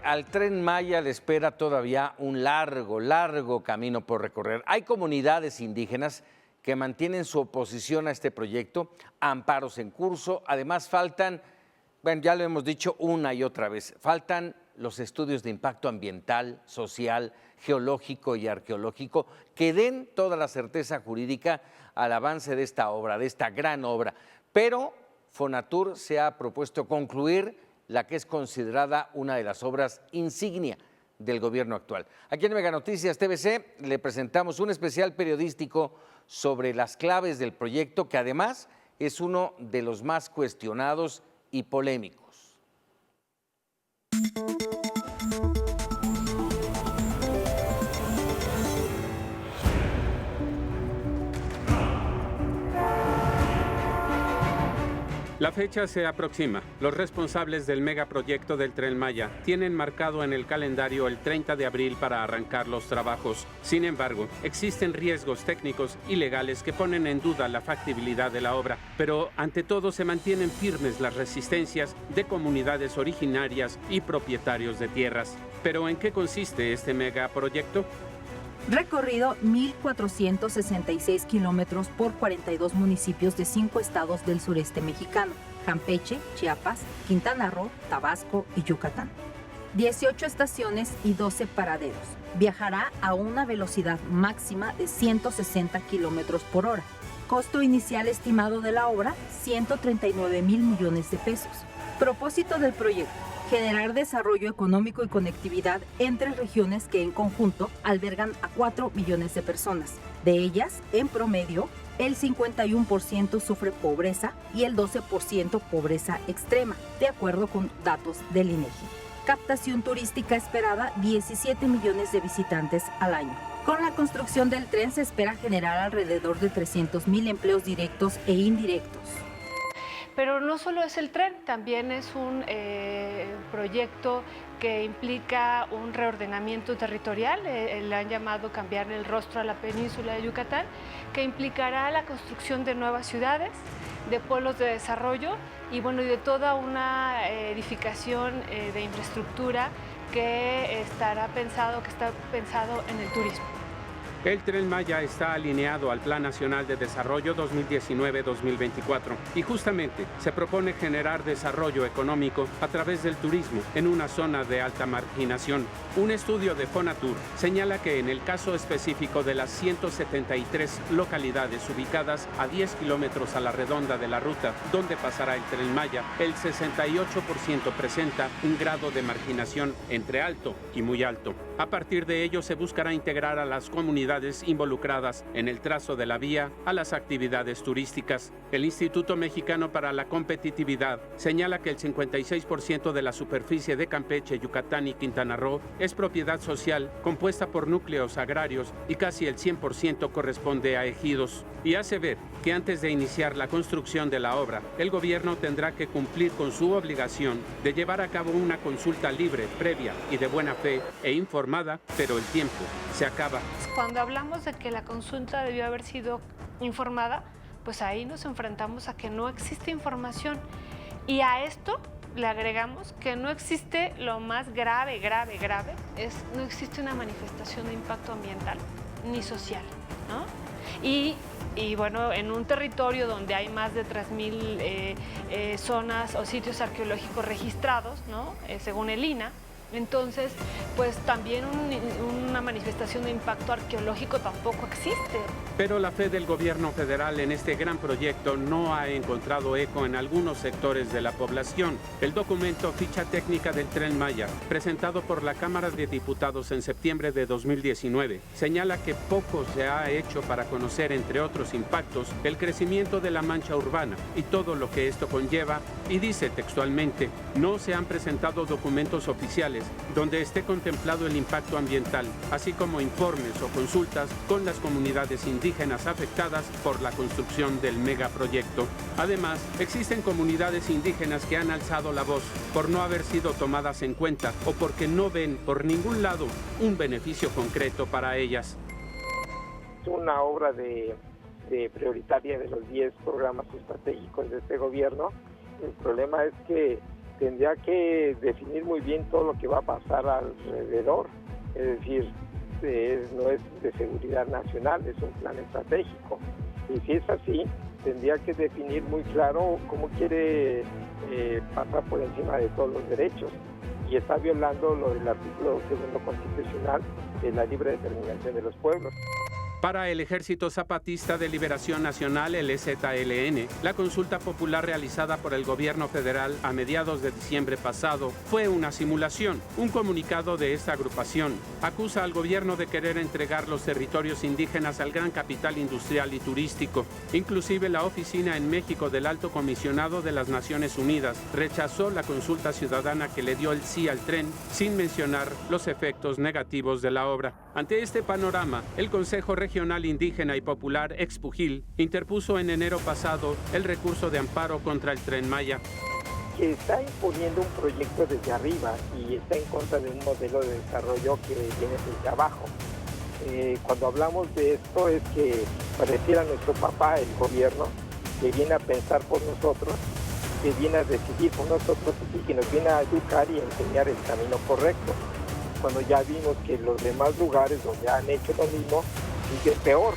al Tren Maya le espera todavía un largo camino por recorrer. Hay comunidades indígenas que mantienen su oposición a este proyecto, amparos en curso, además faltan, bueno, ya lo hemos dicho una y otra vez, faltan los estudios de impacto ambiental, social, geológico y arqueológico que den toda la certeza jurídica al avance de esta obra, de esta gran obra. Pero Fonatur se ha propuesto concluir la que es considerada una de las obras insignia del gobierno actual. Aquí en Mega Noticias TVC le presentamos un especial periodístico sobre las claves del proyecto, que además es uno de los más cuestionados y polémicos. La fecha se aproxima. Los responsables del megaproyecto del Tren Maya tienen marcado en el calendario el 30 de abril para arrancar los trabajos. Sin embargo, existen riesgos técnicos y legales que ponen en duda la factibilidad de la obra, pero ante todo se mantienen firmes las resistencias de comunidades originarias y propietarios de tierras. ¿Pero en qué consiste este megaproyecto? Recorrido 1,466 kilómetros por 42 municipios de 5 estados del sureste mexicano: Campeche, Chiapas, Quintana Roo, Tabasco y Yucatán. 18 estaciones y 12 paraderos. Viajará a una velocidad máxima de 160 kilómetros por hora. Costo inicial estimado de la obra, 139,000 millones de pesos. Propósito del proyecto: generar desarrollo económico y conectividad entre regiones que en conjunto albergan a 4 millones de personas. De ellas, en promedio, el 51% sufre pobreza y el 12% pobreza extrema, de acuerdo con datos del INEGI. Captación turística esperada: 17 millones de visitantes al año. Con la construcción del tren se espera generar alrededor de 300,000 empleos directos e indirectos. Pero no solo es el tren, también es un proyecto que implica un reordenamiento territorial, le han llamado cambiar el rostro a la península de Yucatán, que implicará la construcción de nuevas ciudades, de pueblos de desarrollo y bueno, y de toda una edificación de infraestructura que está pensado en el turismo. El Tren Maya está alineado al Plan Nacional de Desarrollo 2019-2024 y justamente se propone generar desarrollo económico a través del turismo en una zona de alta marginación. Un estudio de Fonatur señala que en el caso específico de las 173 localidades ubicadas a 10 kilómetros a la redonda de la ruta donde pasará el Tren Maya, el 68% presenta un grado de marginación entre alto y muy alto. A partir de ello se buscará integrar a las comunidades involucradas en el trazo de la vía a las actividades turísticas. El Instituto Mexicano para la Competitividad señala que el 56% de la superficie de Campeche, Yucatán y Quintana Roo es propiedad social compuesta por núcleos agrarios y casi el 100% corresponde a ejidos. Y hace ver que antes de iniciar la construcción de la obra, el gobierno tendrá que cumplir con su obligación de llevar a cabo una consulta libre, previa y de buena fe e informada, pero el tiempo se acaba. Cuando hablamos de que la consulta debió haber sido informada, pues ahí nos enfrentamos a que no existe información. Y a esto le agregamos que no existe lo más grave, no existe una manifestación de impacto ambiental ni social, ¿no? Y bueno, en un territorio donde hay más de 3,000 zonas o sitios arqueológicos registrados, ¿no? Según el INAH, entonces, pues también una manifestación de impacto arqueológico tampoco existe. Pero la fe del gobierno federal en este gran proyecto no ha encontrado eco en algunos sectores de la población. El documento Ficha Técnica del Tren Maya, presentado por la Cámara de Diputados en septiembre de 2019, señala que poco se ha hecho para conocer, entre otros impactos, el crecimiento de la mancha urbana y todo lo que esto conlleva, y dice textualmente: no se han presentado documentos oficiales donde esté contemplado el impacto ambiental, así como informes o consultas con las comunidades indígenas afectadas por la construcción del megaproyecto. Además, existen comunidades indígenas que han alzado la voz por no haber sido tomadas en cuenta o porque no ven por ningún lado un beneficio concreto para ellas. Es una obra prioritaria de los 10 programas estratégicos de este gobierno. El problema es que tendría que definir muy bien todo lo que va a pasar alrededor. Es decir, no es de seguridad nacional, es un plan estratégico. Y si es así, tendría que definir muy claro cómo quiere pasar por encima de todos los derechos. Y está violando lo del artículo 2 constitucional de la libre determinación de los pueblos. Para el Ejército Zapatista de Liberación Nacional, el EZLN, la consulta popular realizada por el gobierno federal a mediados de diciembre pasado fue una simulación. Un comunicado de esta agrupación acusa al gobierno de querer entregar los territorios indígenas al gran capital industrial y turístico. Inclusive la oficina en México del Alto Comisionado de las Naciones Unidas rechazó la consulta ciudadana que le dio el sí al tren, sin mencionar los efectos negativos de la obra. Ante este panorama, el Consejo Regional Indígena y Popular Expujil interpuso en enero pasado el recurso de amparo contra el Tren Maya. Que está imponiendo un proyecto desde arriba y está en contra de un modelo de desarrollo que viene desde abajo. Cuando hablamos de esto es que pareciera nuestro papá, el gobierno, que viene a pensar por nosotros, que viene a decidir por nosotros y que nos viene a educar y a enseñar el camino correcto. Cuando ya vimos que los demás lugares donde han hecho lo mismo, sigue peor.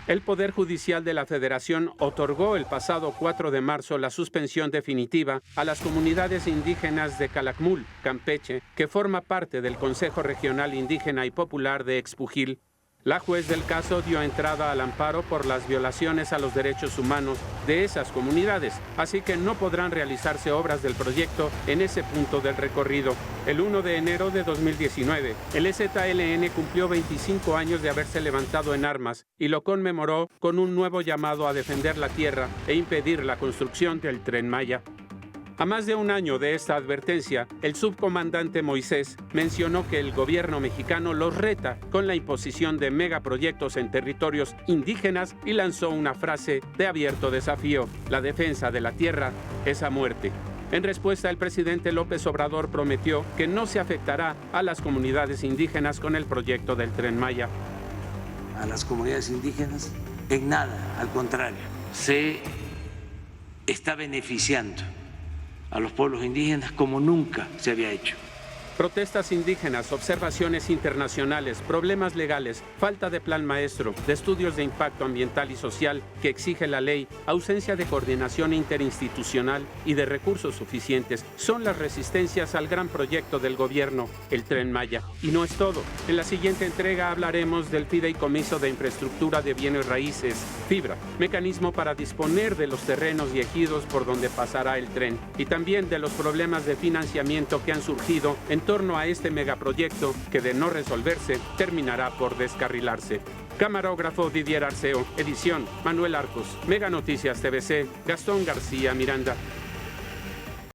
El Poder Judicial de la Federación otorgó el pasado 4 de marzo la suspensión definitiva a las comunidades indígenas de Calakmul, Campeche, que forma parte del Consejo Regional Indígena y Popular de Expujil. La juez del caso dio entrada al amparo por las violaciones a los derechos humanos de esas comunidades, así que no podrán realizarse obras del proyecto en ese punto del recorrido. El 1 de enero de 2019, el EZLN cumplió 25 años de haberse levantado en armas y lo conmemoró con un nuevo llamado a defender la tierra e impedir la construcción del Tren Maya. A más de un año de esta advertencia, el subcomandante Moisés mencionó que el gobierno mexicano los reta con la imposición de megaproyectos en territorios indígenas y lanzó una frase de abierto desafío: la defensa de la tierra es a muerte. En respuesta, el presidente López Obrador prometió que no se afectará a las comunidades indígenas con el proyecto del Tren Maya. A las comunidades indígenas, en nada, al contrario, se está beneficiando a los pueblos indígenas como nunca se había hecho. Protestas indígenas, observaciones internacionales, problemas legales, falta de plan maestro, de estudios de impacto ambiental y social que exige la ley, ausencia de coordinación interinstitucional y de recursos suficientes son las resistencias al gran proyecto del gobierno, el Tren Maya. Y no es todo. En la siguiente entrega hablaremos del Fideicomiso de Infraestructura de Bienes Raíces, FIBRA, mecanismo para disponer de los terrenos y ejidos por donde pasará el tren, y también de los problemas de financiamiento que han surgido en torno a este megaproyecto que, de no resolverse, terminará por descarrilarse. Camarógrafo Didier Arceo, edición Manuel Arcos, Mega Noticias TVC, Gastón García Miranda.